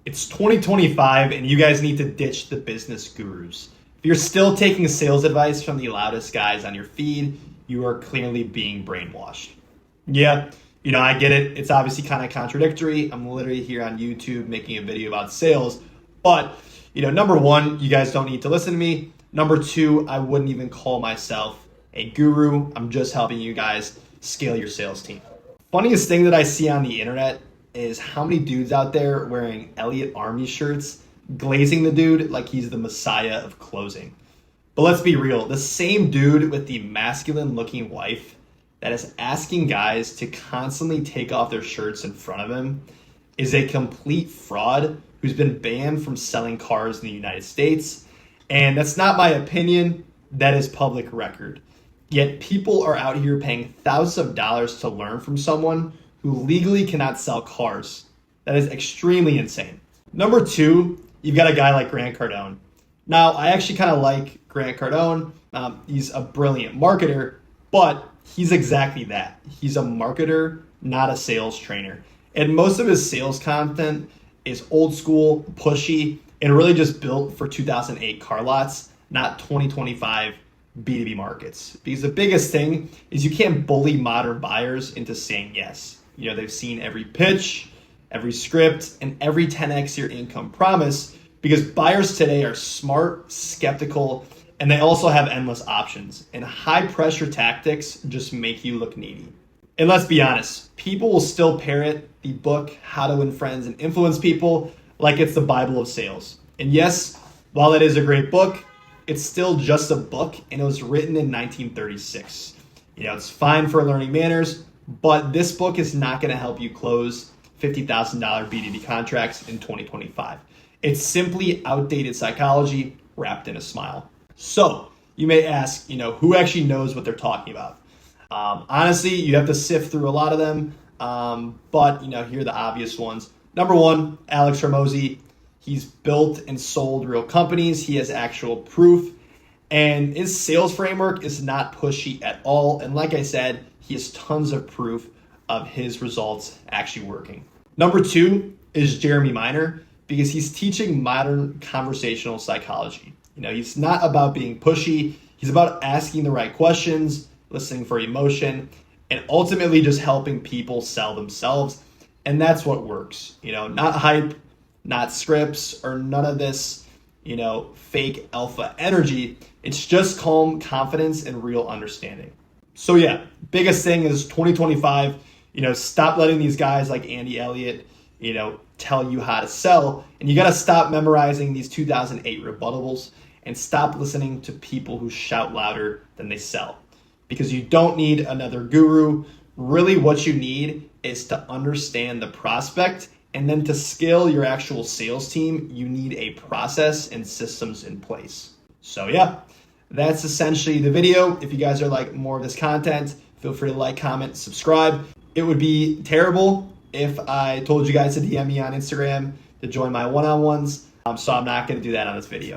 It's 2025 and you guys need to ditch the business gurus. If you're still taking sales advice from the loudest guys on your feed, you are clearly being brainwashed. Yeah, I get it. It's obviously kind of contradictory. I'm literally here on YouTube making a video about sales. But, number one, you guys don't need to listen to me. Number two, I wouldn't even call myself a guru. I'm just helping you guys scale your sales team. Funniest thing that I see on the internet is how many dudes out there wearing Elliott Army shirts, glazing the dude like he's the messiah of closing. But let's be real, the same dude with the masculine looking wife that is asking guys to constantly take off their shirts in front of him is a complete fraud who's been banned from selling cars in the United States. And that's not my opinion, that is public record. Yet people are out here paying thousands of dollars to learn from someone who legally cannot sell cars. That is extremely insane. Number two, you've got a guy like Grant Cardone. Now, I actually kind of like Grant Cardone. He's a brilliant marketer, but he's exactly that. He's a marketer, not a sales trainer. And most of his sales content is old school, pushy, and really just built for 2008 car lots, not 2025 B2B markets. Because the biggest thing is you can't bully modern buyers into saying yes. They've seen every pitch, every script, and every 10x your income promise because buyers today are smart, skeptical, and they also have endless options. And high pressure tactics just make you look needy. And let's be honest, people will still parrot the book, How to Win Friends and Influence People, like it's the Bible of sales. And yes, while it is a great book, it's still just a book and it was written in 1936. It's fine for learning manners, but this book is not going to help you close $50,000 B2B contracts in 2025. It's simply outdated psychology wrapped in a smile. So you may ask, who actually knows what they're talking about? Honestly, you have to sift through a lot of them, but here are the obvious ones. Number one, Alex Hormozi. He's built and sold real companies. He has actual proof. And his sales framework is not pushy at all. And like I said, he has tons of proof of his results actually working. Number two is Jeremy Miner because he's teaching modern conversational psychology. He's not about being pushy. He's about asking the right questions, listening for emotion, and ultimately just helping people sell themselves. And that's what works. Not hype, not scripts, or none of this, fake alpha energy. It's just calm confidence and real understanding. So yeah, biggest thing is 2025, stop letting these guys like Andy Elliott, tell you how to sell. And you got to stop memorizing these 2008 rebuttables and stop listening to people who shout louder than they sell. Because you don't need another guru. Really what you need is to understand the prospect, and then to scale your actual sales team, you need a process and systems in place. So yeah, that's essentially the video. If you guys are like more of this content, feel free to like, comment, subscribe. It would be terrible if I told you guys to DM me on Instagram to join my one-on-ones. So I'm not going to do that on this video.